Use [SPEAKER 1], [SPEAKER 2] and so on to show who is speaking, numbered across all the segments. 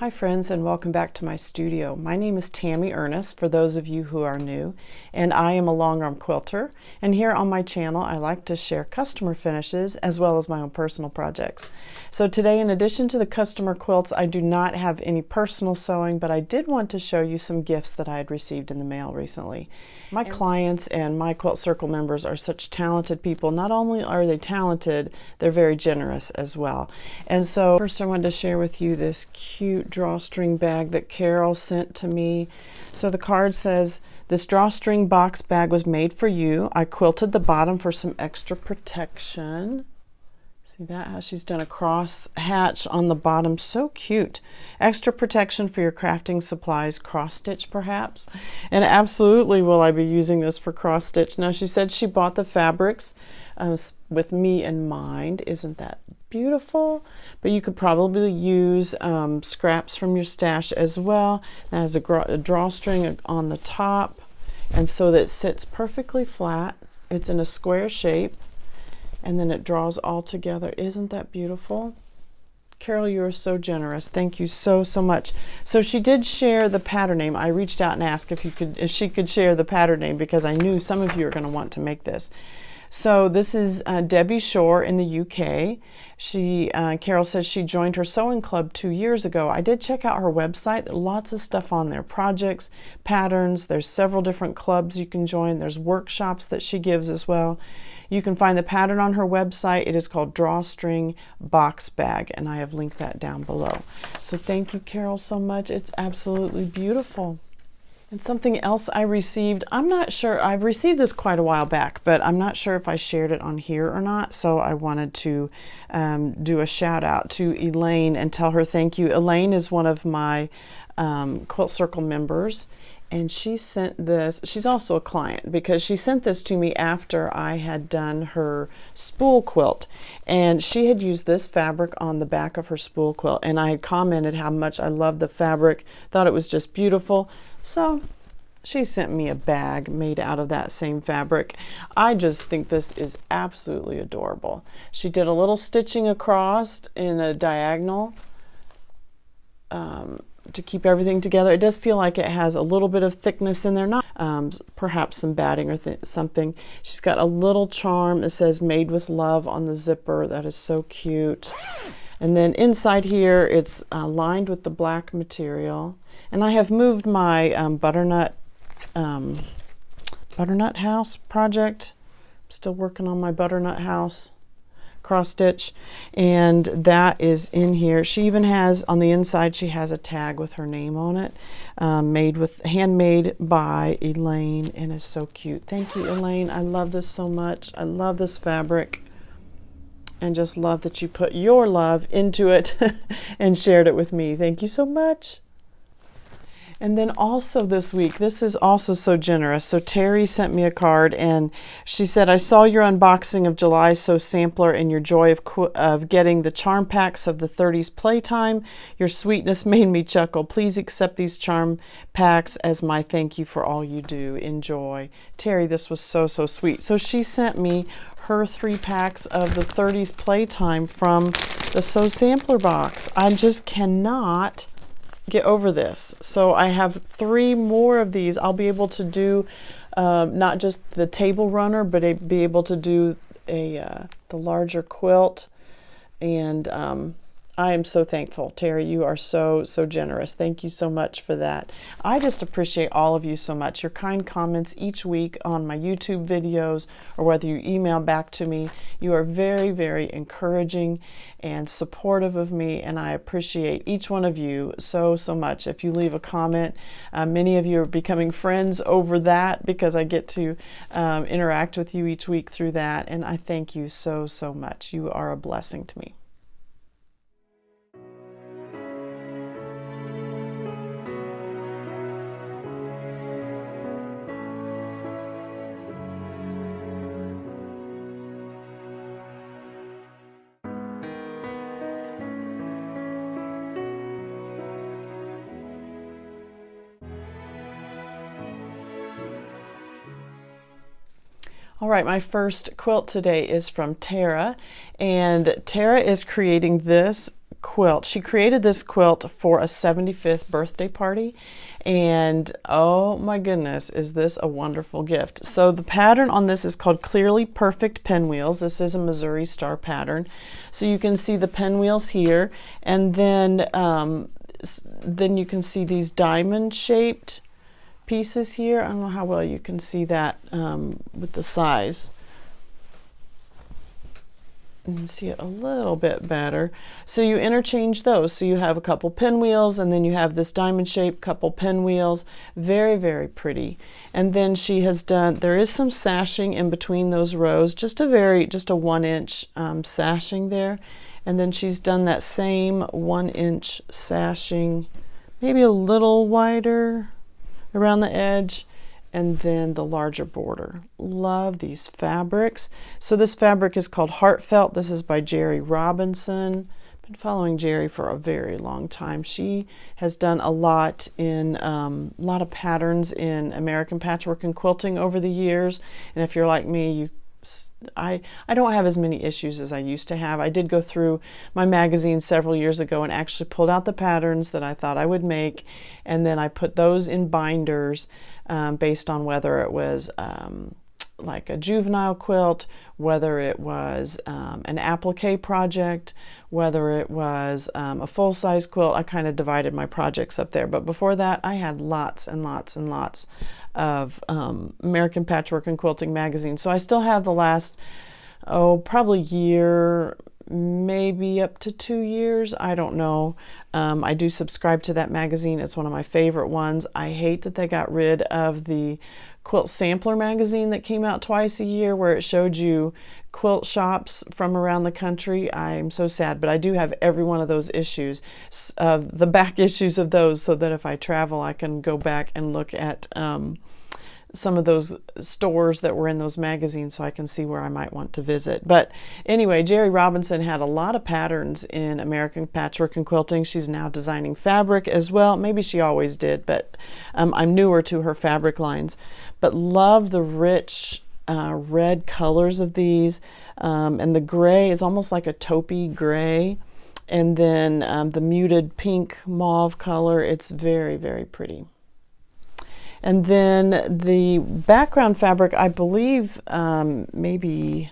[SPEAKER 1] Hi friends, and welcome back to my studio. My name is Tammy Ernest, for those of you who are new, and I am a longarm quilter. And here on my channel I like to share customer finishes as well as my own personal projects. So today, in addition to the customer quilts, I do not have any personal sewing, but I did want to show you some gifts that I had received in the mail recently. My clients and my Quilt Circle members are such talented people. Not only are they talented, they're very generous as well. And so first I wanted to share with you this cute drawstring bag that Carol sent to me. So the card says, "This drawstring box bag was made for you. I quilted the bottom for some extra protection." See that, how she's done a cross hatch on the bottom, so cute. Extra protection for your crafting supplies, cross stitch perhaps. And absolutely will I be using this for cross stitch. Now she said she bought the fabrics with me in mind. Isn't that beautiful? But you could probably use scraps from your stash as well. That has a drawstring on the top, and so that it sits perfectly flat. It's in a square shape, and then it draws all together. Isn't that beautiful? Carol, you are so generous. Thank you so much. So she did share the pattern name. I reached out and asked if she could share the pattern name, because I knew some of you are going to want to make this. So this is Debbie Shore in the UK. Carol says she joined her sewing club 2 years ago. I did check out her website. There's lots of stuff on there, projects, patterns. There's several different clubs you can join. There's workshops that she gives as well. You can find the pattern on her website. It is called Drawstring Box Bag, and I have linked that down below. So thank you, Carol, so much. It's absolutely beautiful. And something else I received, I'm not sure, I've received this quite a while back, but I'm not sure if I shared it on here or not, so I wanted to do a shout out to Elaine and tell her thank you. Elaine is one of my Quilt Circle members, and she sent this. She's also a client, because she sent this to me after I had done her spool quilt, and she had used this fabric on the back of her spool quilt, and I had commented how much I loved the fabric, thought it was just beautiful. So she sent me a bag made out of that same fabric. I just think this is absolutely adorable. She did a little stitching across in a diagonal to keep everything together. It does feel like it has a little bit of thickness in there, not perhaps some batting or something. She's got a little charm that says "Made with Love" on the zipper. That is so cute. And then inside here, it's lined with the black material. And I have moved my butternut house project. I'm still working on my butternut house cross stitch, and that is in here. She even has on the inside, she has a tag with her name on it, handmade by Elaine, and is so cute. Thank you, Elaine. I love this so much. I love this fabric, and just love that you put your love into it and shared it with me. Thank you so much. And then also this week, this is also so generous. So Terry sent me a card, and she said, "I saw your unboxing of July Sew Sampler and your joy of getting the charm packs of the 30s Playtime. Your sweetness made me chuckle. Please accept these charm packs as my thank you for all you do. Enjoy." Terry, this was so sweet. So she sent me her 3 packs of the 30s Playtime from the Sew Sampler box. I just cannot get over this. So I have 3 more of these. I'll be able to do not just the table runner, but be able to do the larger quilt. And I am so thankful. Terry, you are so generous. Thank you so much for that. I just appreciate all of you so much. Your kind comments each week on my YouTube videos, or whether you email back to me, you are very encouraging and supportive of me, and I appreciate each one of you so much. If you leave a comment, many of you are becoming friends over that, because I get to interact with you each week through that, and I thank you so much. You are a blessing to me. All right, my first quilt today is from Tera, and Tera is creating this quilt. She created this quilt for a 75th birthday party, and oh my goodness, is this a wonderful gift. So the pattern on this is called Clearly Perfect Pinwheels. This is a Missouri Star pattern. So you can see the pinwheels here, and then you can see these diamond shaped pieces here. I don't know how well you can see that with the size. You can see it a little bit better. So you interchange those. So you have a couple pinwheels, and then you have this diamond shaped couple pinwheels. Very, very pretty. And then she has done, there is some sashing in between those rows, just a 1-inch sashing there. And then she's done that same 1-inch sashing, maybe a little wider around the edge, and then the larger border. Love these fabrics. So this fabric is called Heartfelt. This is by Gerri Robinson. Been following Gerri for a very long time. She has done a lot of patterns in American patchwork and quilting over the years. And if you're like me, I don't have as many issues as I used to have. I did go through my magazine several years ago and actually pulled out the patterns that I thought I would make, and then I put those in binders based on whether it was like a juvenile quilt, whether it was an applique project, whether it was a full-size quilt. I kind of divided my projects up there. But before that, I had lots and lots and lots of American Patchwork and Quilting magazines. So I still have the last, probably year, maybe up to 2 years. I don't know. I do subscribe to that magazine. It's one of my favorite ones. I hate that they got rid of the Quilt Sampler magazine that came out twice a year, where it showed you quilt shops from around the country. I'm so sad, but I do have every one of those issues, the back issues of those, so that if I travel, I can go back and look at some of those stores that were in those magazines, so I can see where I might want to visit. But anyway, Gerri Robinson had a lot of patterns in American Patchwork and Quilting. She's now designing fabric as well. Maybe she always did, but I'm newer to her fabric lines. But love the rich red colors of these, and the gray is almost like a taupey gray, and then the muted pink mauve color. It's very, very pretty. And then the background fabric, I believe, the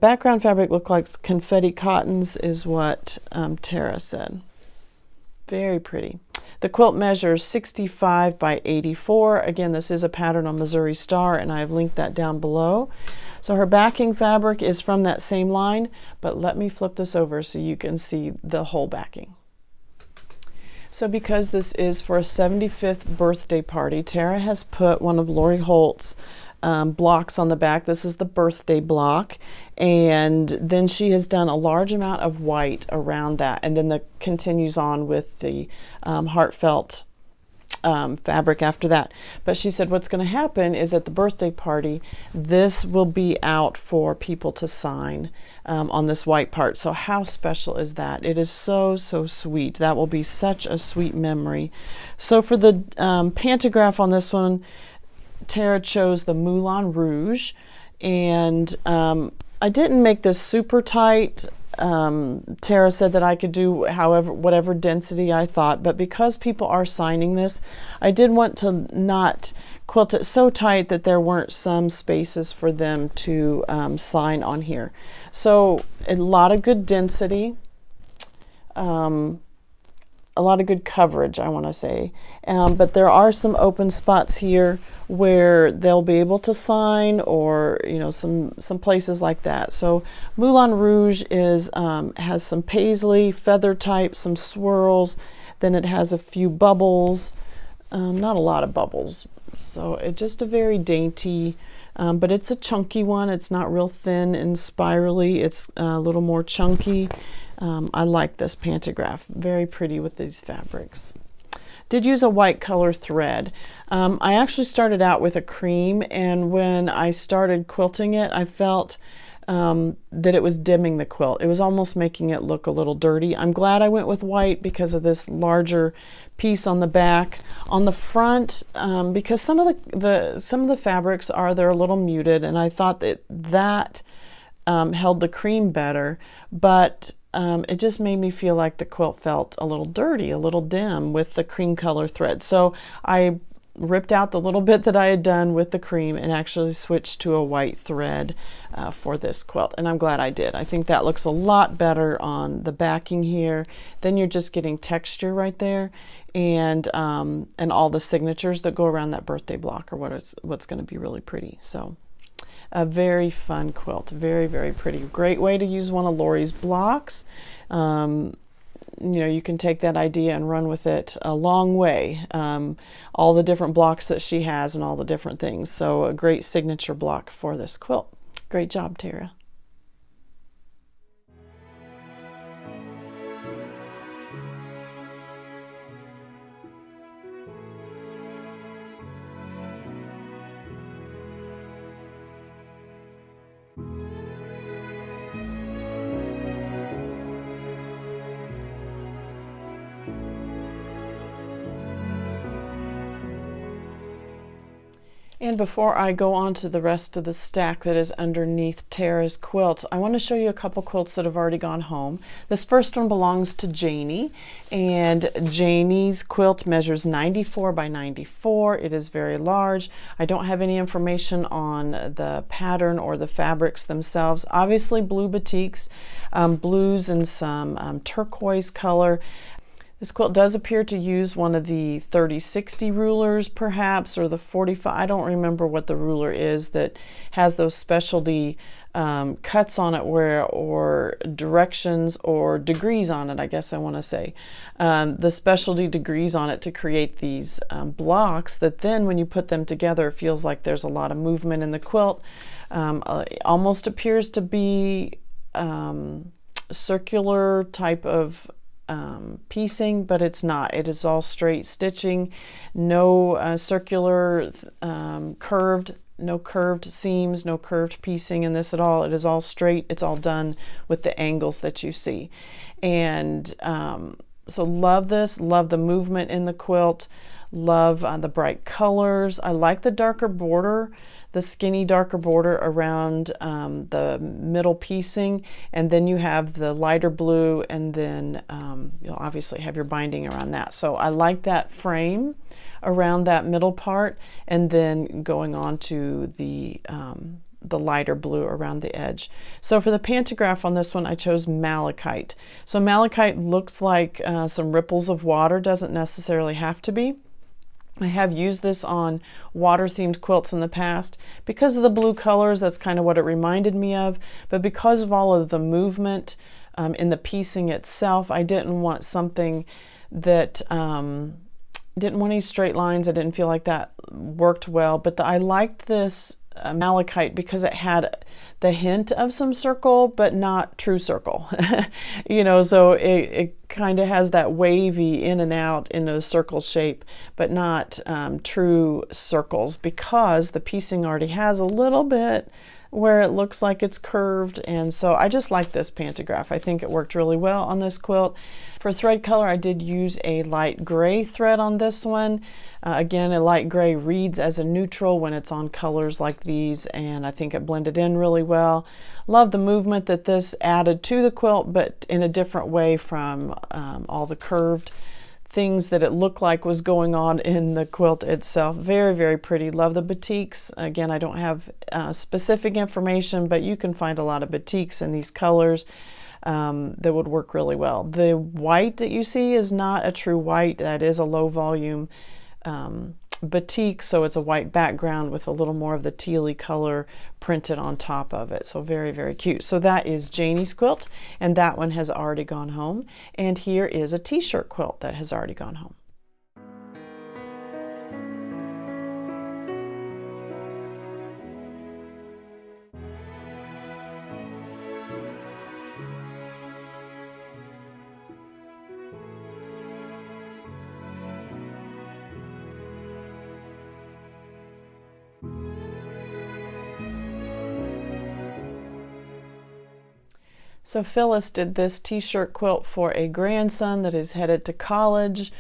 [SPEAKER 1] background fabric looked like confetti cottons, is what Tera said. Very pretty. The quilt measures 65 by 84. Again, this is a pattern on Missouri Star, and I have linked that down below. So her backing fabric is from that same line, but let me flip this over so you can see the whole backing. So because this is for a 75th birthday party, Tera has put one of Lori Holt's blocks on the back. This is the birthday block, and then she has done a large amount of white around that, and then that continues on with the Heartfelt fabric after that. But she said what's going to happen is at the birthday party, this will be out for people to sign on this white part. So how special is that? It is so, so sweet. That will be such a sweet memory. So for the pantograph on this one, Tera chose the Moulin Rouge, and I didn't make this super tight. Tera said that I could do whatever density I thought, but because people are signing this, I did want to not quilt it so tight that there weren't some spaces for them to sign on here. So a lot of good density, a lot of good coverage, I want to say, but there are some open spots here where they'll be able to sign, or some places like that. So Moulin Rouge is has some paisley, feather type, some swirls, then it has a few bubbles, not a lot of bubbles, so it's just a very dainty, but it's a chunky one. It's not real thin and spirally, it's a little more chunky. I like this pantograph, very pretty with these fabrics. Did use a white color thread. I actually started out with a cream, and when I started quilting it, I felt that it was dimming the quilt. It was almost making it look a little dirty. I'm glad I went with white because of this larger piece on the back. On the front, because some of the fabrics they're a little muted, and I thought that held the cream better, but it just made me feel like the quilt felt a little dirty, a little dim with the cream color thread. So I ripped out the little bit that I had done with the cream and actually switched to a white thread for this quilt, and I'm glad I did. I think that looks a lot better on the backing here. Then you're just getting texture right there, and all the signatures that go around that birthday block are what's going to be really pretty. So a very fun quilt, very, very pretty. Great way to use one of Lori's blocks. You know, you can take that idea and run with it a long way. All the different blocks that she has and all the different things. So a great signature block for this quilt. Great job, Tera. And before I go on to the rest of the stack that is underneath Tera's quilt, I want to show you a couple quilts that have already gone home. This first one belongs to Janie, and Janie's quilt measures 94 by 94. It is very large. I don't have any information on the pattern or the fabrics themselves. Obviously blue batiks, blues and some turquoise color. This quilt does appear to use one of the 30-60 rulers perhaps, or the 45, I don't remember what the ruler is that has those specialty cuts on it or directions or degrees on it, I guess I want to say. The specialty degrees on it to create these blocks that then when you put them together it feels like there's a lot of movement in the quilt. Almost appears to be circular type of piecing, but it's not. It is all straight stitching, no circular curved, no curved seams, no curved piecing in this at all. It is all straight. It's all done with the angles that you see. And so love this, love the movement in the quilt, love the bright colors. I like the darker border, the skinny darker border around the middle piecing, and then you have the lighter blue, and then you'll obviously have your binding around that. So I like that frame around that middle part, and then going on to the lighter blue around the edge. So for the pantograph on this one, I chose malachite. So malachite looks like some ripples of water, doesn't necessarily have to be. I have used this on water-themed quilts in the past. Because of the blue colors, that's kind of what it reminded me of, but because of all of the movement in the piecing itself, I didn't want something that didn't want any straight lines. I didn't feel like that worked well, but I liked this malachite because it had the hint of some circle, but not true circle. You know, so it kind of has that wavy in and out in a circle shape, but not true circles, because the piecing already has a little bit where it looks like it's curved. And so I just like this pantograph. I think it worked really well on this quilt. For thread color, I did use a light gray thread on this one. Again, a light gray reads as a neutral when it's on colors like these, and I think it blended in really well. Love the movement that this added to the quilt, but in a different way from all the curved things that it looked like was going on in the quilt itself. Very, very pretty. Love the batiks. Again, I don't have specific information, but you can find a lot of batiks in these colors that would work really well. The white that you see is not a true white. That is a low volume batik, so it's a white background with a little more of the tealy color printed on top of it. So very, very cute. So that is Janie's quilt, and that one has already gone home. And here is a t-shirt quilt that has already gone home. So Phyllis did this t-shirt quilt for a grandson that is headed to college,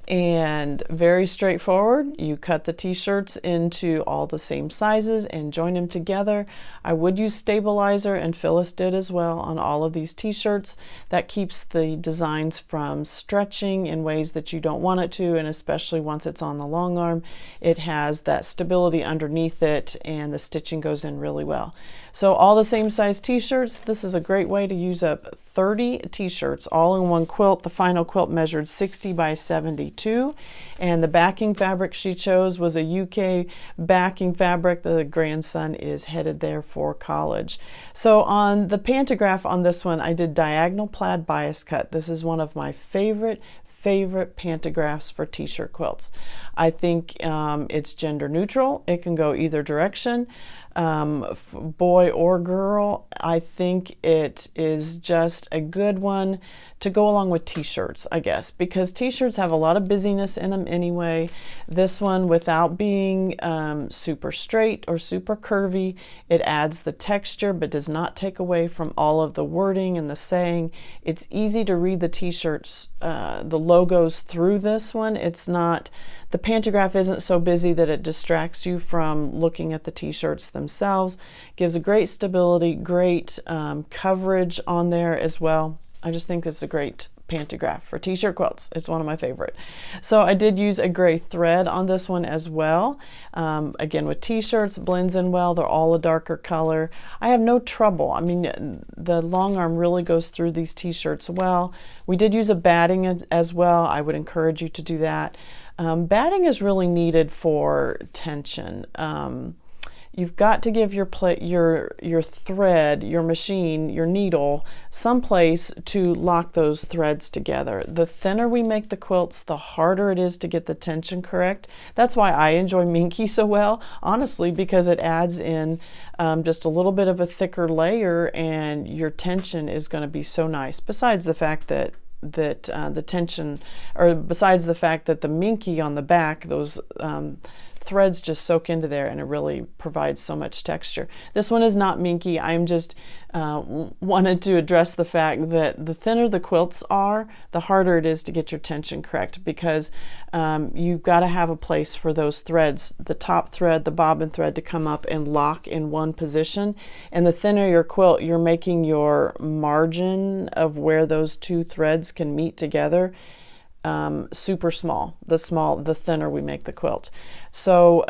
[SPEAKER 1] and very straightforward. You cut the t-shirts into all the same sizes and join them together. I would use stabilizer, and Phyllis did as well, on all of these t-shirts. That keeps the designs from stretching in ways that you don't want it to, and especially once it's on the long arm, it has that stability underneath it and the stitching goes in really well. So all the same size t-shirts. This is a great way to use up 30 t-shirts all in one quilt. The final quilt measured 60 by 72, and the backing fabric she chose was a UK backing fabric. The grandson is headed there for college. So on the pantograph on this one, I did diagonal plaid bias cut. This is one of my favorite pantographs for t-shirt quilts. I think it's gender neutral. It can go either direction, boy or girl. I think it is just a good one to go along with t-shirts, I guess, because t-shirts have a lot of busyness in them anyway. This one, without being super straight or super curvy, it adds the texture but does not take away from all of the wording and the saying. It's easy to read the t-shirts, the logos through this one. It's not, the pantograph isn't so busy that it distracts you from looking at the t-shirts themselves. Gives a great stability, great coverage on there as well. I just think it's a great pantograph for t-shirt quilts. It's one of my favorite. So I did use a gray thread on this one as well. Again, with t-shirts, blends in well. They're all a darker color. I have no trouble. I mean, the long arm really goes through these t-shirts well. We did use a batting as well. I would encourage you to do that. Batting is really needed for tension. You've got to give your thread, your machine, your needle, someplace to lock those threads together. The thinner we make the quilts, the harder it is to get the tension correct. That's why I enjoy Minky so well, honestly, because it adds in just a little bit of a thicker layer, and your tension is going to be so nice. Besides the fact that the tension, or besides the fact that the Minky on the back, those threads just soak into there, and it really provides so much texture. This one is not minky. I'm just wanted to address the fact that the thinner the quilts are, the harder it is to get your tension correct, because you've got to have a place for those threads, the top thread, the bobbin thread, to come up and lock in one position. And the thinner your quilt, you're making your margin of where those two threads can meet together super small. The thinner we make the quilt. So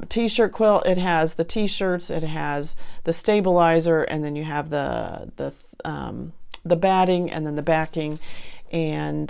[SPEAKER 1] t-shirt quilt, it has the t-shirts, it has the stabilizer, and then you have the batting, and then the backing. And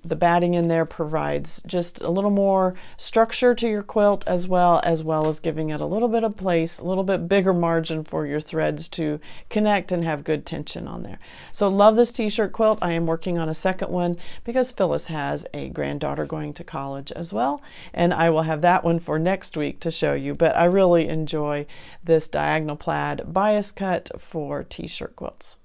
[SPEAKER 1] the batting in there provides just a little more structure to your quilt, as well as giving it a little bit of place, a little bit bigger margin for your threads to connect and have good tension on there. So love this t-shirt quilt. I am working on a second one because Phyllis has a granddaughter going to college as well, and I will have that one for next week to show you. But I really enjoy this diagonal plaid bias cut for t-shirt quilts.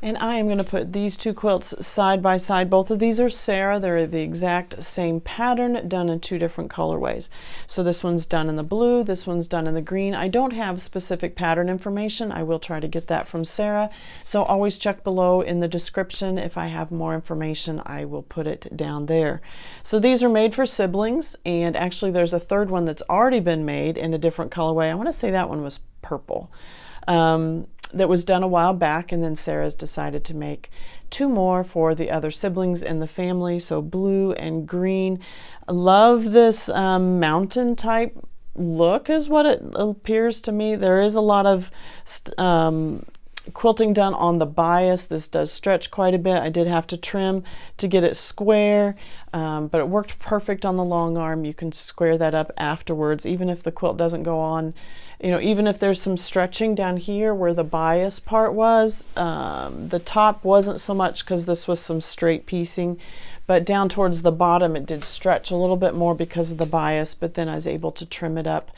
[SPEAKER 1] And I am going to put these two quilts side by side. Both of these are Sara. They're the exact same pattern, done in two different colorways. So this one's done in the blue, this one's done in the green. I don't have specific pattern information. I will try to get that from Sara. So always check below in the description. If I have more information, I will put it down there. So these are made for siblings, and actually there's a third one that's already been made in a different colorway. I want to say that one was purple. That was done a while back, and then Sarah's decided to make two more for the other siblings in the family, so blue and green. I love this mountain type look is what it appears to me. There is a lot of quilting done on the bias. This does stretch quite a bit. I did have to trim to get it square, but it worked perfect on the long arm. You can square that up afterwards, even if the quilt doesn't go on you know, even if there's some stretching down here where the bias part was, the top wasn't so much because this was some straight piecing, but down towards the bottom it did stretch a little bit more because of the bias, but then I was able to trim it up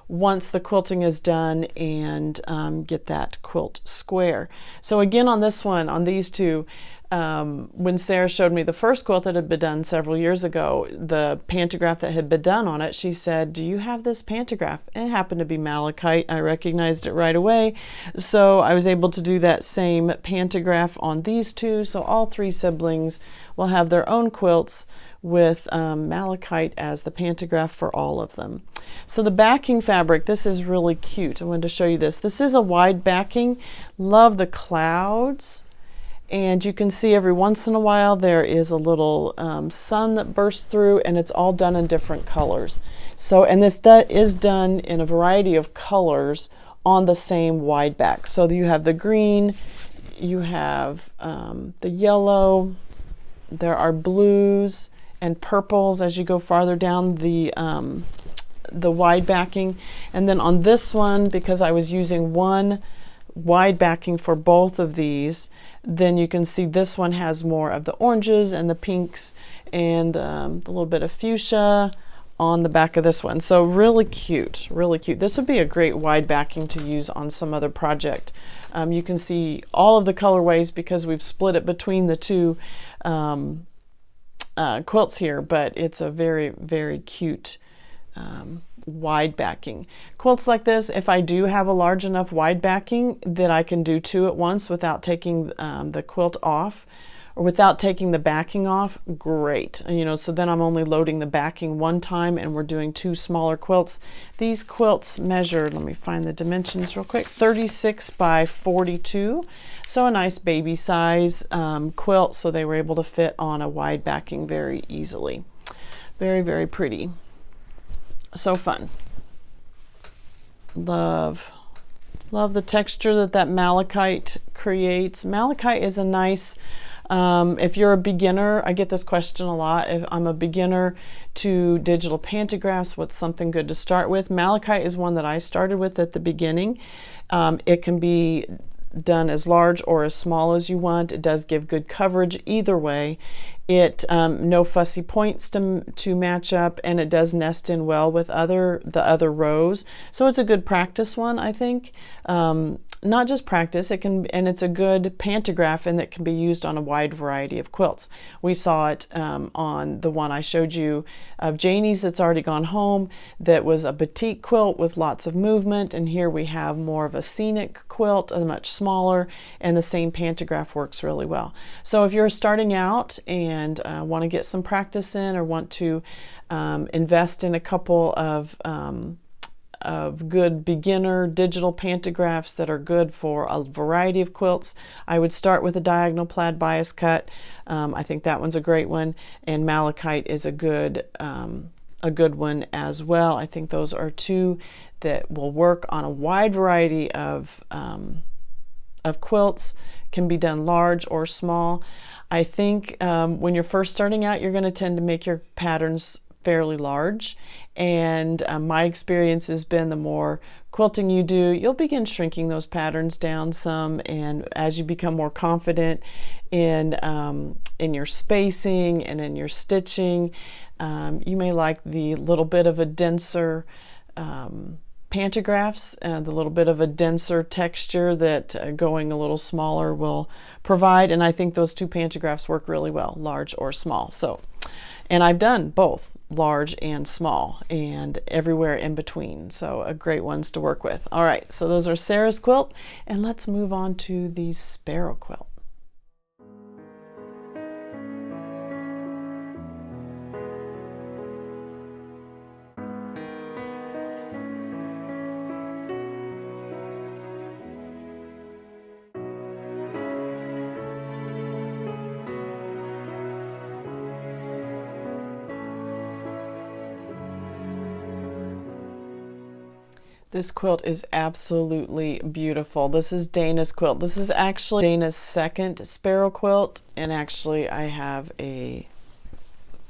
[SPEAKER 1] once the quilting is done and get that quilt square. So again, on this one, on these two, when Sara showed me the first quilt that had been done several years ago, the pantograph that had been done on it, she said, "Do you have this pantograph?" And it happened to be malachite. I recognized it right away. So I was able to do that same pantograph on these two. So all three siblings will have their own quilts with malachite as the pantograph for all of them. So the backing fabric, this is really cute. I wanted to show you this. This is a wide backing. Love the clouds. And you can see every once in a while there is a little sun that bursts through, and it's all done in different colors. So, and this is done in a variety of colors on the same wide back. So you have the green, you have the yellow, there are blues and purples as you go farther down the wide backing. And then on this one, because I was using one wide backing for both of these, then you can see this one has more of the oranges and the pinks and a little bit of fuchsia on the back of this one. So really cute, really cute. This would be a great wide backing to use on some other project. You can see all of the colorways because we've split it between the two quilts here, but it's a very, very cute wide backing. Quilts like this, if I do have a large enough wide backing that I can do two at once without taking the quilt off or without taking the backing off, great. You know, so then I'm only loading the backing one time and we're doing two smaller quilts. These quilts measured, let me find the dimensions real quick, 36 by 42. So a nice baby size quilt, so they were able to fit on a wide backing very easily. Very, very pretty. So fun. Love the texture that malachite creates. Malachite is a nice, if you're a beginner, I get this question a lot. If I'm a beginner to digital pantographs, what's something good to start with? Malachite is one that I started with at the beginning. It can be done as large or as small as you want. It does give good coverage either way. It no fussy points to match up, and it does nest in well with the other rows. So it's a good practice one, I think. Not just practice, and it's a good pantograph, and that can be used on a wide variety of quilts. We saw it on the one I showed you of Janie's that's already gone home, that was a batik quilt with lots of movement, and here we have more of a scenic quilt, a much smaller, and the same pantograph works really well. So if you're starting out and want to get some practice in, or want to invest in a couple of good beginner digital pantographs that are good for a variety of quilts, I would start with a diagonal plaid bias cut. I think that one's a great one, and malachite is a good one as well. I think those are two that will work on a wide variety of quilts, can be done large or small. I think when you're first starting out, you're going to tend to make your patterns fairly large, and my experience has been the more quilting you do, you'll begin shrinking those patterns down some, and as you become more confident in your spacing and in your stitching, you may like the little bit of a denser pantographs and the little bit of a denser texture that going a little smaller will provide, and I think those two pantographs work really well, large or small. So, and I've done both large and small and everywhere in between, so great ones to work with. All right, so those are Sara's quilt, and let's move on to the sparrow quilt. This quilt is absolutely beautiful. This is Dana's quilt. This is actually Dana's second sparrow quilt, and actually I have a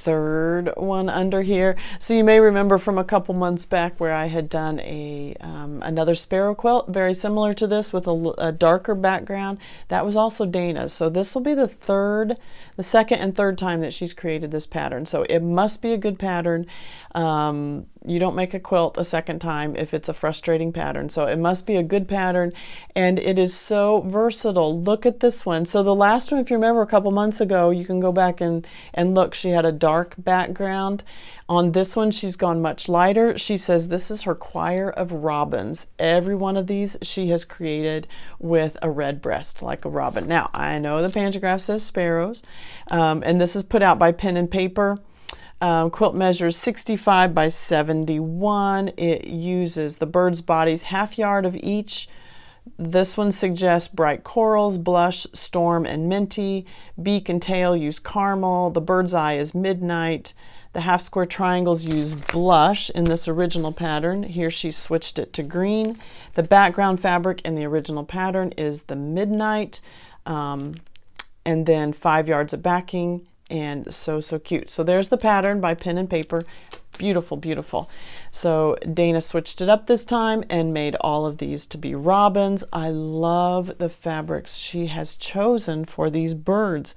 [SPEAKER 1] third one under here. So you may remember from a couple months back where I had done a another sparrow quilt very similar to this with a darker background. That was also Dana's. So this will be the second and third time that she's created this pattern. So it must be a good pattern. You don't make a quilt a second time if it's a frustrating pattern. So it must be a good pattern, and it is so versatile. Look at this one. So the last one, if you remember a couple months ago, you can go back and look, she had a dark background. On this one, she's gone much lighter. She says this is her choir of robins. Every one of these she has created with a red breast like a robin. Now, I know the pantograph says sparrows, and this is put out by Pen and Paper. Quilt measures 65 by 71. It uses the bird's bodies, half yard of each. This one suggests bright corals, blush, storm, and minty. Beak and tail use caramel. The bird's eye is midnight. The half square triangles use blush in this original pattern. Here she switched it to green. The background fabric in the original pattern is the midnight, and then 5 yards of backing. And so cute. So there's the pattern by Pen and Paper. Beautiful, beautiful. So Dana switched it up this time and made all of these to be robins. I love the fabrics she has chosen for these birds.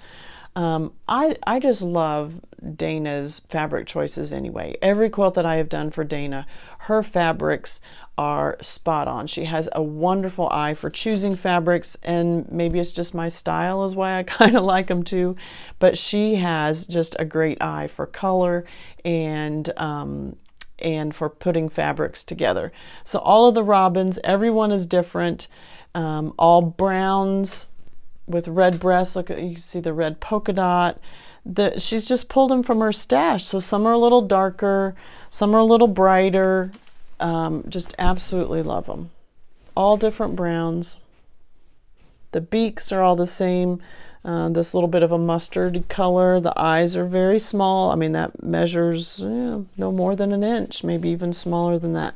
[SPEAKER 1] I just love Dana's fabric choices anyway. Every quilt that I have done for Dana, her fabrics are spot on. She has a wonderful eye for choosing fabrics, and maybe it's just my style is why I kind of like them too, but she has just a great eye for color and for putting fabrics together. So all of the robins, everyone is different, all browns with red breasts. Look, you can see the red polka dot. She's just pulled them from her stash. So some are a little darker, some are a little brighter. Just absolutely love them. All different browns. The beaks are all the same. This little bit of a mustard color. The eyes are very small. I mean, that measures no more than an inch, maybe even smaller than that.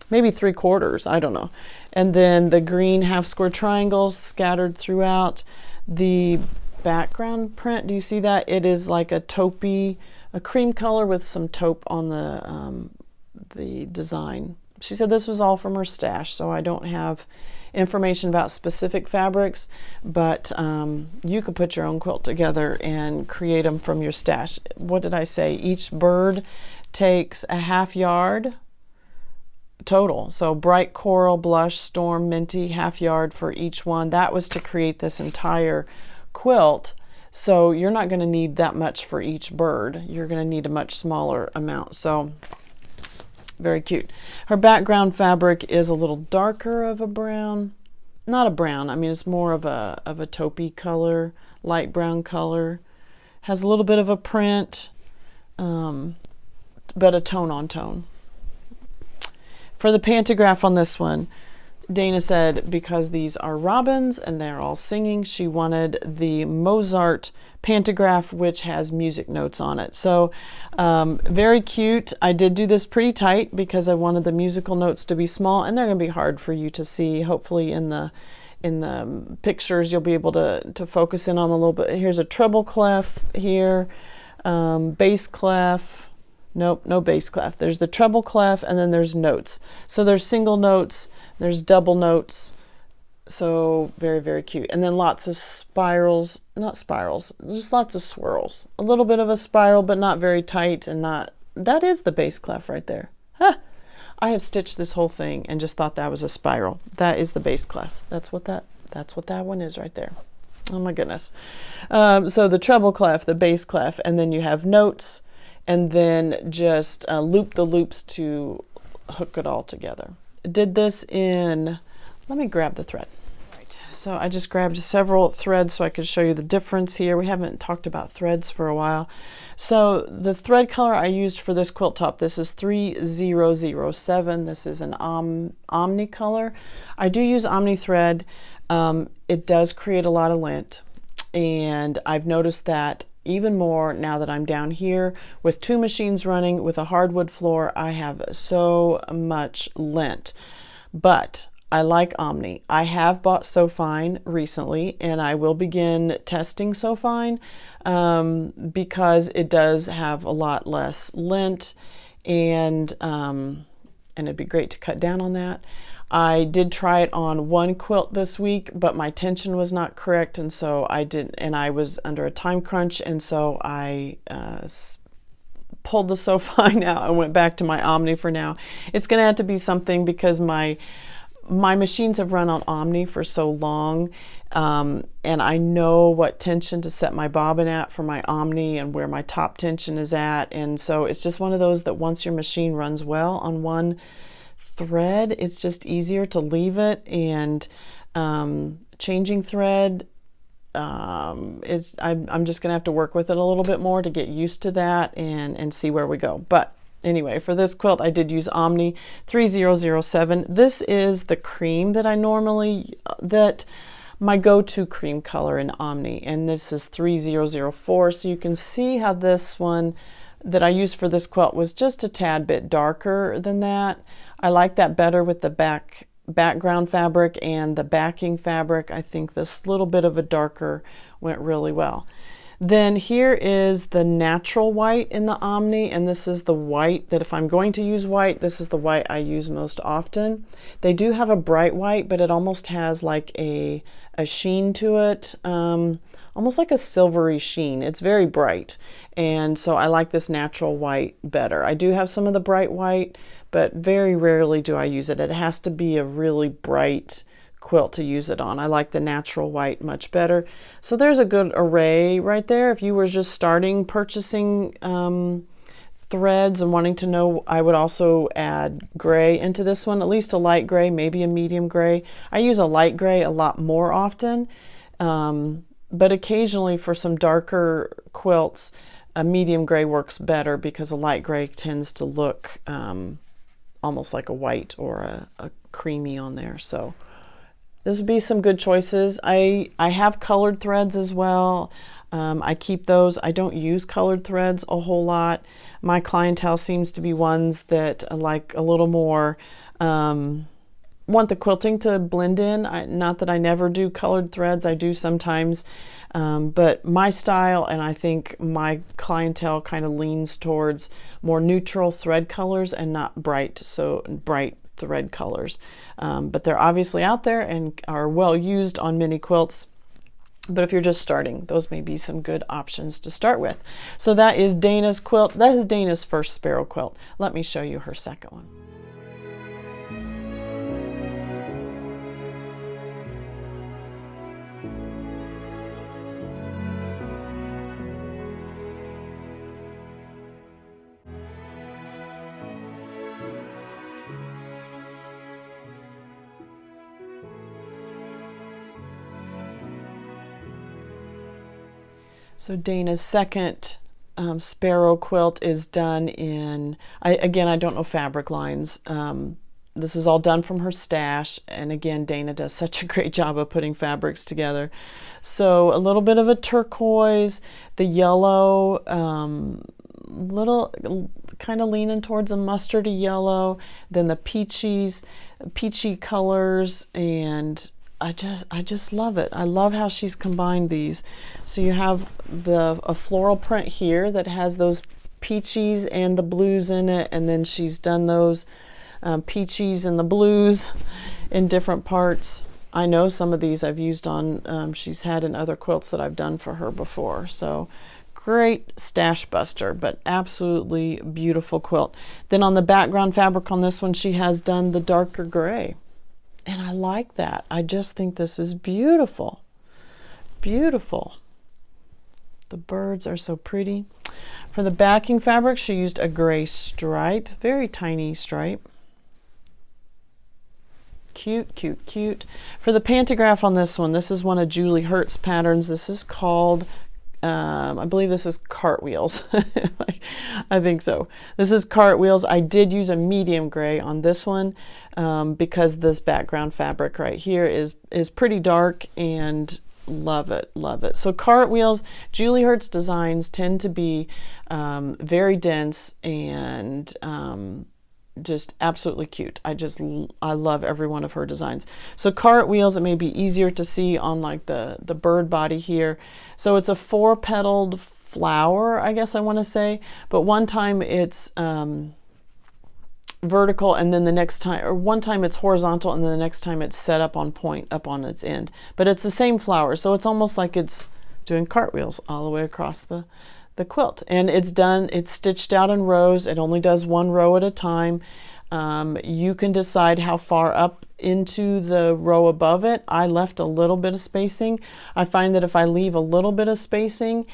[SPEAKER 1] Maybe 3/4, I don't know. And then the green half square triangles scattered throughout. The background print, do you see that? It is like a taupey, a cream color with some taupe on the design. She said this was all from her stash, so I don't have information about specific fabrics, but you could put your own quilt together and create them from your stash. What did I say? Each bird takes a half yard total. So bright coral, blush, storm, minty, half yard for each one. That was to create this entire quilt. So you're not going to need that much for each bird. You're going to need a much smaller amount. So very cute. Her background fabric is a little darker of a brown. Not a brown, I mean it's more of a taupey color, light brown color. Has a little bit of a print, but a tone on tone. For the pantograph on this one, Dana said because these are robins and they're all singing, she wanted the Mozart pantograph, which has music notes on it. So very cute. I did do this pretty tight because I wanted the musical notes to be small, and they're going to be hard for you to see. Hopefully in the pictures you'll be able to focus in on a little bit. Here's a treble clef here, bass clef. Nope, no bass clef. There's the treble clef, and then there's notes. So there's single notes, there's double notes. So very, very cute. And then lots of spirals, not spirals, just lots of swirls. A little bit of a spiral, but not very tight and not, that is the bass clef right there. Huh. I have stitched this whole thing and just thought that was a spiral. That is the bass clef. That's what that one is right there. Oh my goodness. So the treble clef, the bass clef, and then you have notes, and then just loop the loops to hook it all together. Did this in, let me grab the thread. Right. So I just grabbed several threads so I could show you the difference here. We haven't talked about threads for a while. So the thread color I used for this quilt top, this is 3007. This is an Omni color. I do use Omni thread. It does create a lot of lint, and I've noticed that even more now that I'm down here with 2 machines running with a hardwood floor. I have so much lint, but I like Omni. I have bought So Fine recently, and I will begin testing So Fine because it does have a lot less lint, and it'd be great to cut down on that. I did try it on one quilt this week, but my tension was not correct, and so I didn't, and I was under a time crunch, and so I pulled the So Fine out and went back to my Omni for now. It's going to have to be something because my machines have run on Omni for so long, and I know what tension to set my bobbin at for my Omni and where my top tension is at, and so it's just one of those that once your machine runs well on one thread, it's just easier to leave it, and changing thread I'm just gonna have to work with it a little bit more to get used to that and see where we go. But anyway, for this quilt I did use Omni 3007. This is the cream that I normally my go-to cream color in Omni, and this is 3004. So you can see how this one that I used for this quilt was just a tad bit darker than that. I like that better with the background fabric and the backing fabric. I think this little bit of a darker went really well. Then here is the natural white in the Omni, and this is the white that if I'm going to use white, this is the white I use most often. They do have a bright white, but it almost has like a sheen to it, almost like a silvery sheen. It's very bright, and so I like this natural white better. I do have some of the bright white, but very rarely do I use it. It has to be a really bright quilt to use it on. I like the natural white much better. So there's a good array right there. If you were just starting purchasing threads and wanting to know, I would also add gray into this one, at least a light gray, maybe a medium gray. I use a light gray a lot more often, but occasionally for some darker quilts, a medium gray works better because a light gray tends to look almost like a white or a creamy on there. So this would be some good choices. I have colored threads as well. I keep those. I don't use colored threads a whole lot. My clientele seems to be ones that like a little more, want the quilting to blend in. Not that I never do colored threads, I do sometimes, but my style and I think my clientele kind of leans towards more neutral thread colors and not bright thread colors. But they're obviously out there and are well used on many quilts. But if you're just starting, those may be some good options to start with. So that is Dana's quilt. That is Dana's first sparrow quilt. Let me show you her second one. So Dana's second sparrow quilt is done in, again, I don't know fabric lines. This is all done from her stash. And again, Dana does such a great job of putting fabrics together. So a little bit of a turquoise, the yellow, little kind of leaning towards a mustardy yellow, then the peachy colors, and I just love it. I love how she's combined these. So you have a floral print here that has those peachies and the blues in it, and then she's done those peachies and the blues in different parts. I know some of these I've used on, she's had in other quilts that I've done for her before. So great stash buster, but absolutely beautiful quilt. Then on the background fabric on this one, she has done the darker gray. And I like that. I just think this is beautiful. Beautiful. The birds are so pretty. For the backing fabric, she used a gray stripe, very tiny stripe. Cute, cute, cute. For the pantograph on this one, this is one of Julie Hurt's patterns. This is called, I believe this is Cartwheels. I think so. This is Cartwheels. I did use a medium gray on this one because this background fabric right here is pretty dark, and love it, love it. So Cartwheels, Julie Hurt's designs tend to be very dense and just absolutely cute. I love every one of her designs. So cartwheels, it may be easier to see on like the bird body here. So it's a 4-petaled flower, I guess I want to say, but one time it's vertical, and then the next time, or one time it's horizontal, and then the next time it's set up on point, up on its end. But it's the same flower, so it's almost like it's doing cartwheels all the way across the quilt. And it's stitched out in rows. It only does 1 row at a time. You can decide how far up into the row above it. I left a little bit of spacing. I find that if I leave a little bit of spacing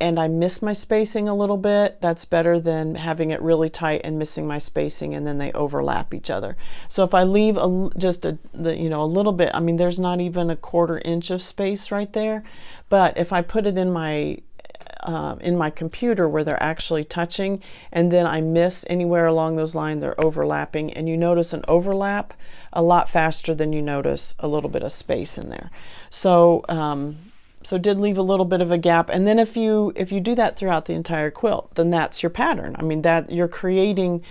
[SPEAKER 1] and I miss my spacing a little bit, that's better than having it really tight and missing my spacing and then they overlap each other. So if I leave just a little bit, I mean, there's not even a 1/4 inch of space right there, but if I put it in my computer where they're actually touching, and then I miss anywhere along those lines, they're overlapping, and you notice an overlap a lot faster than you notice a little bit of space in there. So so did leave a little bit of a gap. And then if you do that throughout the entire quilt, then that's your pattern. I mean, that you're creating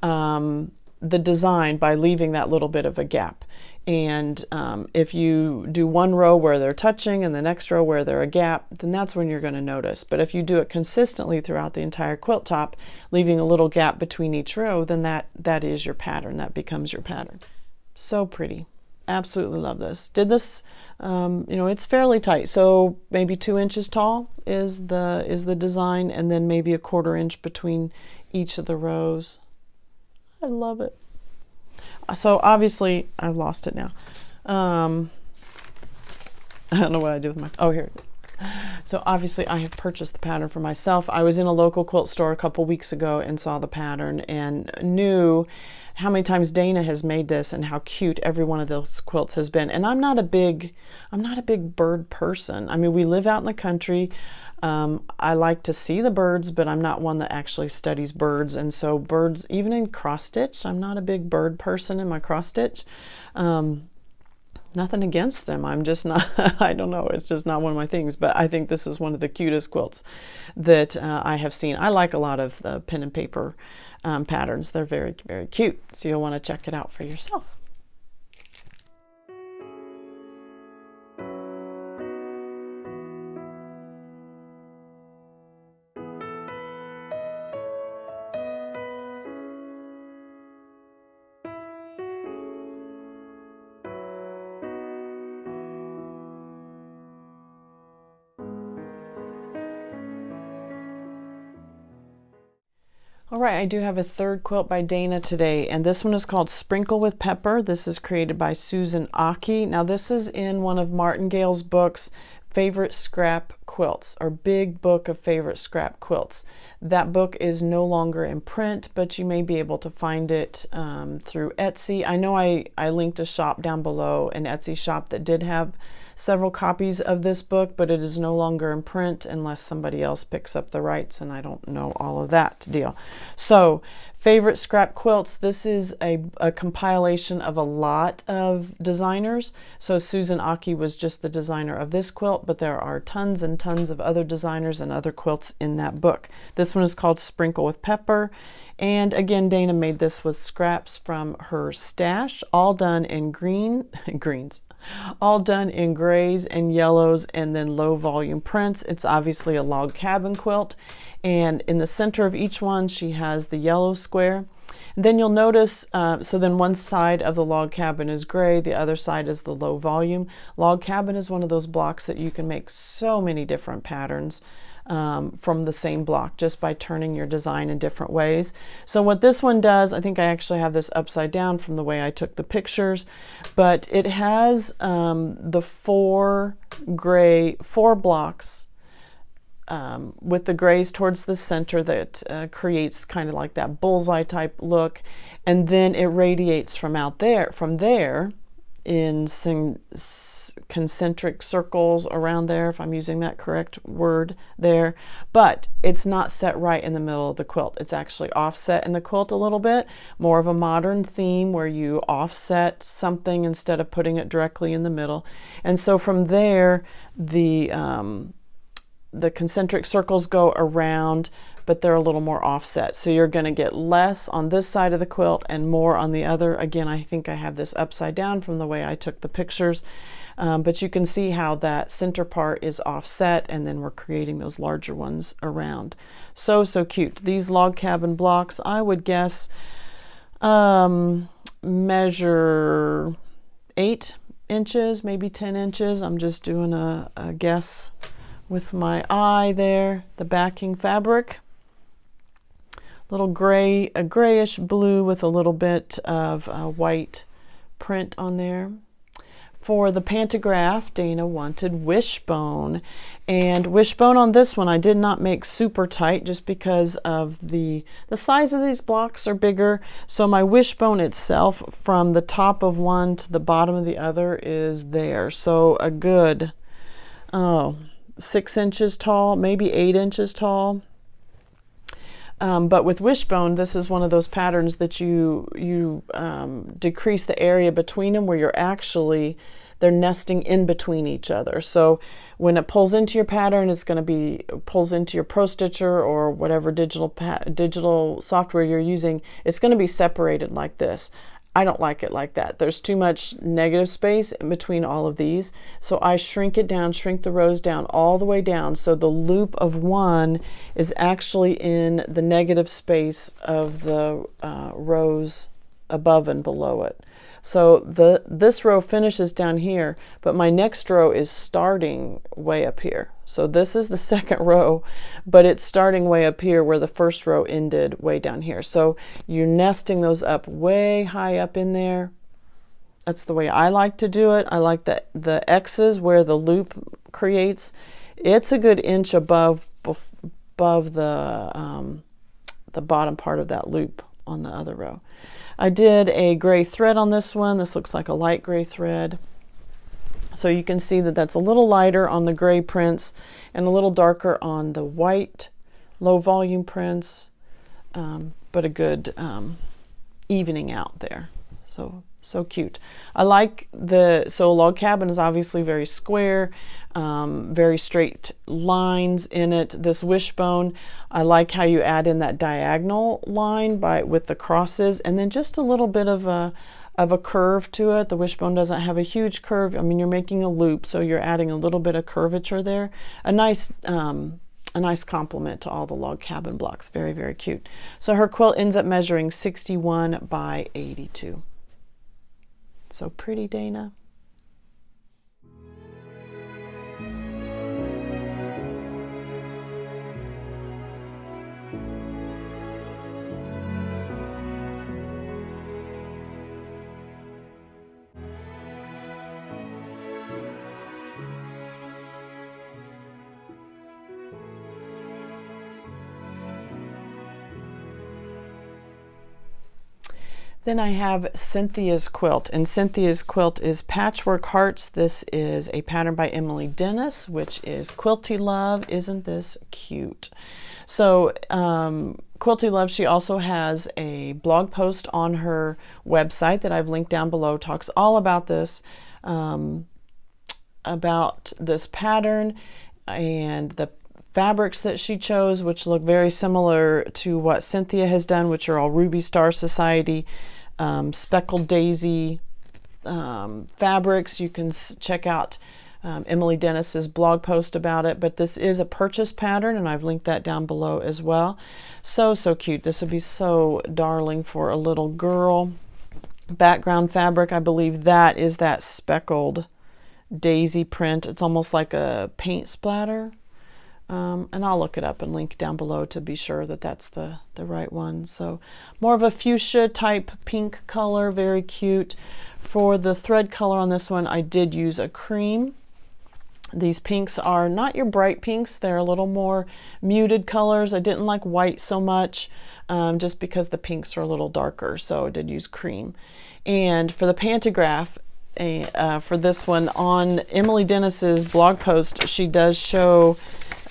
[SPEAKER 1] the design by leaving that little bit of a gap. And if you do 1 row where they're touching and the next row where they're a gap, then that's when you're going to notice. But if you do it consistently throughout the entire quilt top, leaving a little gap between each row, then that is your pattern. That becomes your pattern. So pretty. Absolutely love this. Did this, it's fairly tight, so maybe 2 inches tall is the design, and then maybe a 1/4 inch between each of the rows. I love it. So obviously, I've lost it now. I don't know what I did with my, oh, here it is. So obviously I have purchased the pattern for myself. I was in a local quilt store a couple weeks ago and saw the pattern and knew how many times Dana has made this and how cute every one of those quilts has been. And I'm not a big bird person. I mean, we live out in the country. I like to see the birds, but I'm not one that actually studies birds. And so birds, even in cross stitch, I'm not a big bird person in my cross stitch. Nothing against them. I'm just not, I don't know, it's just not one of my things. But I think this is one of the cutest quilts that I have seen. I like a lot of the pen and paper patterns. They're very, very cute. So you'll want to check it out for yourself. All right, I do have a third quilt by Dana today, and this one is called Sprinkle with Pepper. This is created by Susan Aki. Now this is in one of Martingale's books, Favorite Scrap Quilts, or Big Book of Favorite Scrap Quilts. That book is no longer in print, but you may be able to find it through Etsy. I know I linked a shop down below, an Etsy shop that did have several copies of this book, but it is no longer in print unless somebody else picks up the rights, and I don't know all of that deal. So, Favorite Scrap Quilts, this is a compilation of a lot of designers. So Susan Aki was just the designer of this quilt, but there are tons and tons of other designers and other quilts in that book. This one is called Sprinkle with Pepper. And again, Dana made this with scraps from her stash, all done in greens. All done in grays and yellows and then low volume prints. It's obviously a log cabin quilt, and in the center of each one she has the yellow square. And then you'll notice, so then one side of the log cabin is gray, the other side is the low volume. Log cabin is one of those blocks that you can make so many different patterns from the same block just by turning your design in different ways. So what this one does, I think I actually have this upside down from the way I took the pictures, but it has the four blocks with the grays towards the center that creates kind of like that bullseye type look, and then it radiates from there in concentric circles around there, if I'm using that correct word there, but it's not set right in the middle of the quilt. It's actually offset in the quilt a little bit, more of a modern theme where you offset something instead of putting it directly in the middle. And so from there, the concentric circles go around, but they're a little more offset. So you're going to get less on this side of the quilt and more on the other. Again, I think I have this upside down from the way I took the pictures. But you can see how that center part is offset, and then we're creating those larger ones around. So cute. These log cabin blocks, I would guess, measure 8 inches, maybe 10 inches. I'm just doing a guess with my eye there. The backing fabric, little gray, a grayish blue with a little bit of white print on there. For the pantograph, Dana wanted wishbone, and wishbone on this one I did not make super tight just because of the size of these blocks are bigger. So my wishbone itself from the top of one to the bottom of the other is there. So a good 6 inches tall, maybe 8 inches tall. But with wishbone, this is one of those patterns that you decrease the area between them, where they're nesting in between each other. So when it pulls into your pattern, it's going to pulls into your Pro Stitcher or whatever digital software you're using, it's going to be separated like this. I don't like it like that. There's too much negative space in between all of these. So I shrink it down, shrink the rows down all the way down. So the loop of one is actually in the negative space of the rows above and below it. So this row finishes down here, but my next row is starting way up here. So this is the second row, but it's starting way up here where the first row ended way down here. So you're nesting those up way high up in there. That's the way I like to do it. I like the X's where the loop creates. It's a good inch above the bottom part of that loop on the other row. I did a gray thread on this one. This looks like a light gray thread. So you can see that that's a little lighter on the gray prints and a little darker on the white low volume prints, but a good evening out there. So cute. I like so a log cabin is obviously very square, very straight lines in it. This wishbone, I like how you add in that diagonal line with the crosses, and then just a little bit of a curve to it. The wishbone doesn't have a huge curve. I mean, you're making a loop, so you're adding a little bit of curvature there. A nice complement to all the log cabin blocks. Very, very cute. So her quilt ends up measuring 61 by 82. So pretty, Dana. Then I have Cynthia's quilt, and Cynthia's quilt is Patchwork Hearts. This is a pattern by Emily Dennis, which is Quilty Love. Isn't this cute? So Quilty Love, she also has a blog post on her website that I've linked down below, talks all about this pattern and the fabrics that she chose, which look very similar to what Cynthia has done, which are all Ruby Star Society speckled daisy fabrics. You can check out Emily Dennis's blog post about it, but this is a purchase pattern, and I've linked that down below as well. So cute. This would be so darling for a little girl. Background fabric, I believe that is that speckled daisy print. It's almost like a paint splatter. And I'll look it up and link down below to be sure that that's the right one. So more of a fuchsia type pink color, very cute. For the thread color on this one, I did use a cream. These pinks are not your bright pinks, they're a little more muted colors. I didn't like white so much, just because the pinks are a little darker, so I did use cream. And for the pantograph, for this one, on Emily Dennis's blog post, she does show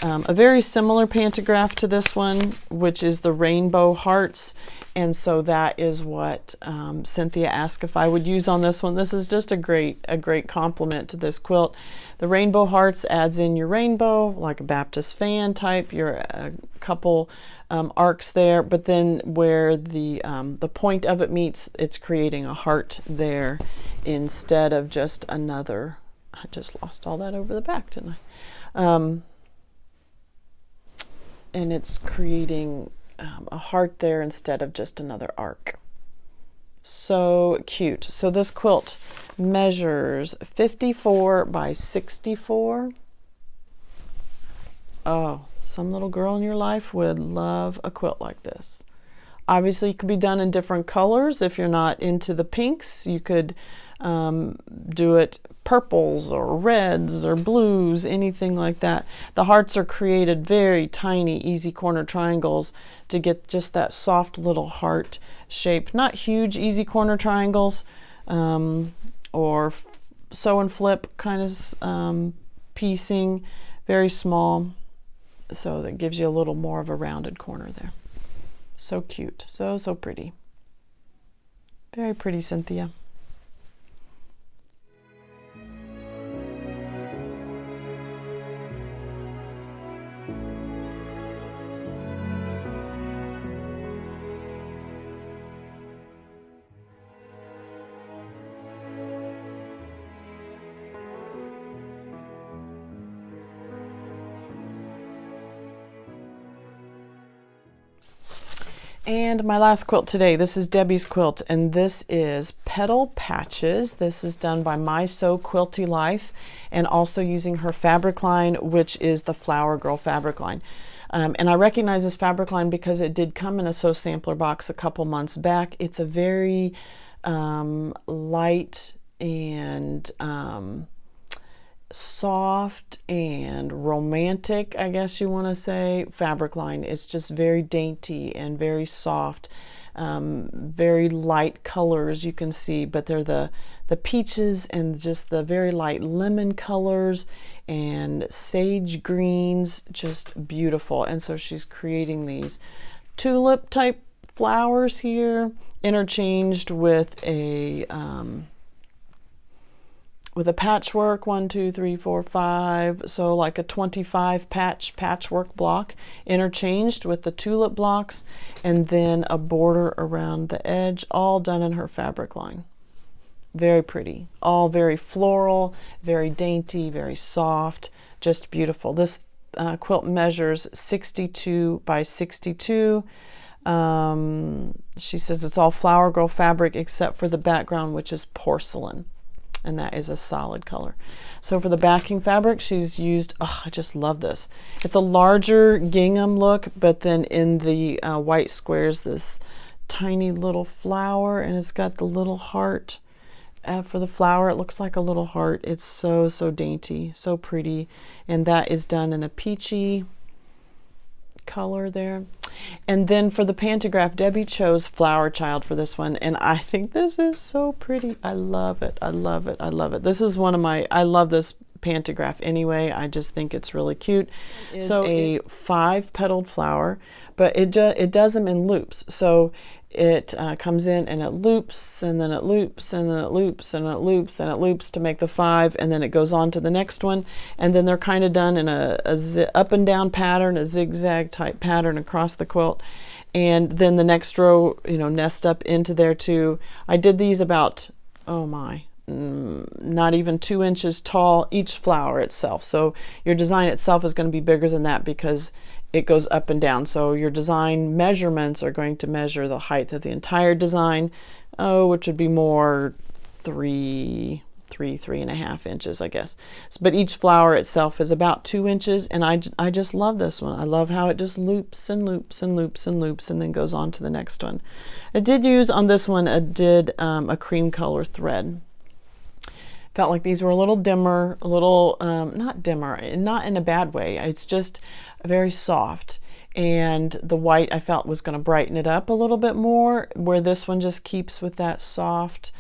[SPEAKER 1] a very similar pantograph to this one, which is the rainbow hearts. And so that is what Cynthia asked if I would use on this one. This is just a great compliment to this quilt. The rainbow hearts adds in your rainbow, like a Baptist fan type, your a couple arcs there, but then where the point of it meets, it's creating a heart there instead of just another. I just lost all that over the back, didn't I? And it's creating a heart there instead of just another arc. So cute. So this quilt measures 54 by 64. Oh, some little girl in your life would love a quilt like this. Obviously, it could be done in different colors. If you're not into the pinks, you could do it purples or reds or blues, anything like that. The hearts are created very tiny, easy corner triangles to get just that soft little heart shape. Not huge, easy corner triangles or sew and flip kind of piecing, very small. So that gives you a little more of a rounded corner there. So cute, so pretty. Very pretty, Cynthia. And my last quilt today, this is Debbie's quilt, and this is Petal Patches. This is done by My Sew Quilty Life, and also using her fabric line, which is the Flower Girl fabric line. And I recognize this fabric line because it did come in a Sew Sampler box a couple months back. It's a very light and soft and romantic, I guess you want to say, fabric line. It's just very dainty and very soft, very light colors you can see, but they're the peaches and just the very light lemon colors and sage greens, just beautiful. And so she's creating these tulip type flowers here, interchanged with a patchwork, 1, 2, 3, 4, 5, so like a 25 patchwork block interchanged with the tulip blocks, and then a border around the edge, all done in her fabric line. Very pretty, all very floral, very dainty, very soft, just beautiful. This quilt measures 62 by 62. She says it's all Flower Girl fabric except for the background, which is porcelain. And that is a solid color. So for the backing fabric, she's used, oh, I just love this. It's a larger gingham look, but then in the white squares, this tiny little flower, and it's got the little heart for the flower. It looks like a little heart. It's so dainty, so pretty. And that is done in a peachy color there. And then for the pantograph, Debbie chose Flower Child for this one, and I think this is so pretty. I love it. I love it. I love it. This is one of my, I love this pantograph anyway. I just think it's really cute. So a 5-petaled flower, but it does them in loops. So it comes in and it loops, and then it loops, and then it loops, and it loops, and it loops to make the 5, and then it goes on to the next one, and then they're kind of done in a up and down pattern, a zigzag type pattern across the quilt, and then the next row, nest up into there too. I did these about, oh my, not even 2 inches tall, each flower itself. So your design itself is going to be bigger than that because it goes up and down. So your design measurements are going to measure the height of the entire design, which would be more 3.5 inches, I guess. But each flower itself is about 2 inches, and I just love this one. I love how it just loops and loops and loops and loops and then goes on to the next one. I did use on this one, a cream color thread. Felt like these were a little dimmer, a little, not dimmer, not in a bad way. It's just very soft. And the white I felt was going to brighten it up a little bit more, where this one just keeps with that soft,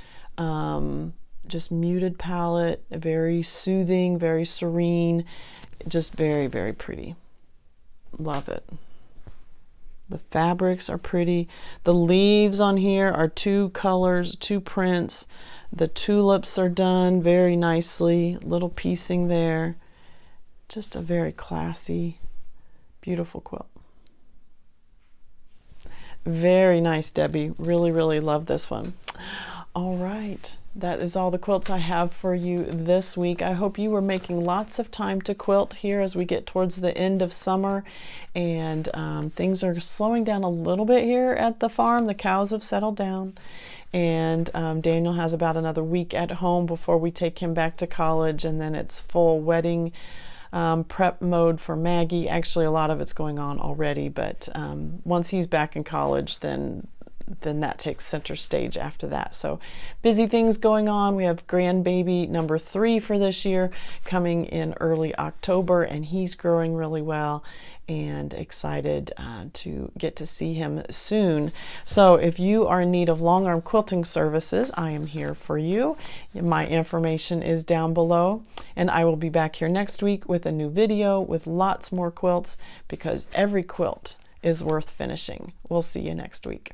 [SPEAKER 1] just muted palette, very soothing, very serene, just very, very pretty. Love it. The fabrics are pretty. The leaves on here are 2 colors, 2 prints. The tulips are done very nicely. Little piecing there. Just a very classy, beautiful quilt. Very nice, Debbie. Really, really love this one. All right, that is all the quilts I have for you this week. I hope you were making lots of time to quilt here as we get towards the end of summer, and things are slowing down a little bit here at the farm. The cows have settled down, and Daniel has about another week at home before we take him back to college, and then it's full wedding prep mode for Maggie. Actually, a lot of it's going on already, but once he's back in college, then that takes center stage after that. So busy things going on. We have grandbaby number 3 for this year coming in early October, and he's growing really well, and excited to get to see him soon. So if you are in need of long arm quilting services, I am here for you. My information is down below, and I will be back here next week with a new video with lots more quilts, because every quilt is worth finishing. We'll see you next week.